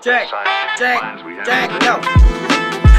Check, yo.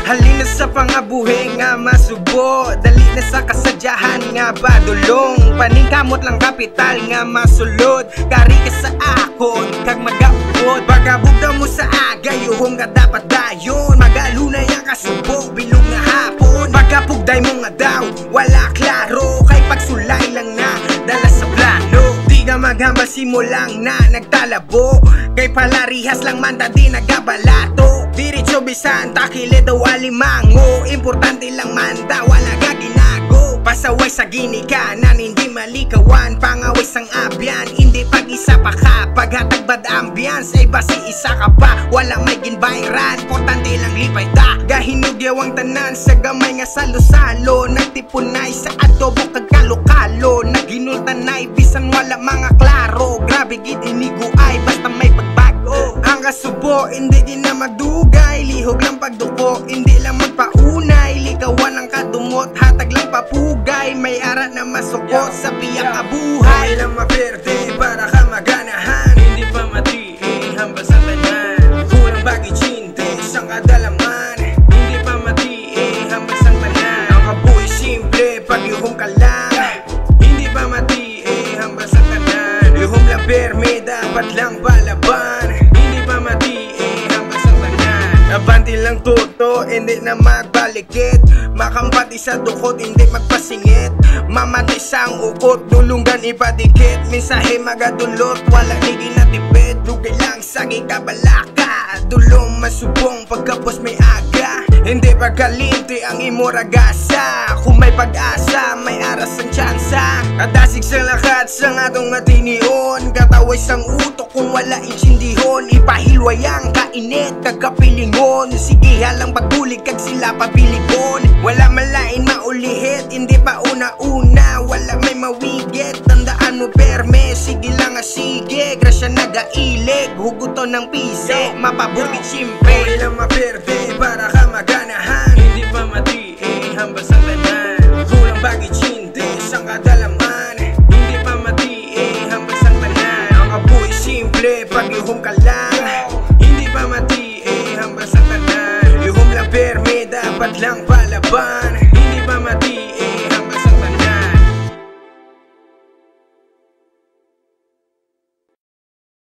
Halina sa pangabuhi nga masubo, dali na sa kasadyahan nga badulong. Paningkamot lang kapital nga masulod, kari ka sa akon kag magapod. Pagabugda mo sa aga, yuhong nga dapat dayon. Magalunay ang kasubo, bilog nga hapon. Pagkapugday mo nga daw, wala klaro. Kay pagsulay lang na, dala sa plano. Di ka maghamba, simulang na nagtalabo. Kay palarihas lang man di nagabalato. Diretso bisan, takile daw alimango. Importante lang manda, wala ka ginago. Pasaway sa ginikanan, hindi malikawan. Pangaway sang abyan, hindi pag-isa pa ka. Paghatag bad ambience, ay basi isa ka pa. Wala may ginbayran, importante lang lipay ta. Gahinugyaw ang tanan, sa gamay nga salo-salo. Nagtipunay sa adobo kag kalo-kalo. Naghinultanay, bisan wala mga klaro. Grabe gid inigo ay, basta may pagbago. Ang kasubo, hindi din na magdugay. Lihog lang pagduko, hindi lang magpaunay. Likawan ang kadumot, hatag lang papugay. May ara na masukot sa piyak ka buhay. Lang maperte para ka maganahan. Hindi pa matiing hambal sa tanan. Kulang bagi chinte, sang kadalaman. Hindi pa matiing hambal sa tanan. Ang kabuhi simple, pag yuhong ka lang. Hindi pa matiing hambal sa tanan. Yuhong lang perme, dapat lang palaban. Hindi pa matiing hambal sa tanan. Abanti lang tuto, hindi na magbalikit. Makampati sa dukot, hindi magpasingit. Mamatay sang ukot, dulunggan ipadikit. Mensahe magadulot, wala ni ginatipid. Lugay lang sa gikabalaka, dulong masubong pagkapos may aga. Hindi pagkalinti ang imoragasa. Kung may pag-asa, may aras ang tsansa. Kadasig sa lakat sang atong matinion. Kataway sang utok kung wala insindihon. Ipahilway ang kainit, kagkapilingon. Sige halang pagbulig kag sila pabilibon. Wala malain maulihit, hindi pa una-una. Wala may mawigit, tandaan mo perme. Sige lang sige, grasya nagailig. Huguton ng piso, mapaburbit simple. Okay lang maperde para ka maganahan. Hindi pa matiing hambal sa tanan. Kulang bagi chinte, sang kadalaman. Hindi pa matiing hambal sa tanan. Ang kabuhi simple, pag yuhong ka lang. Hindi pa matiing hambal sa tanan. Yuhong lang perme, dapat lang palaban.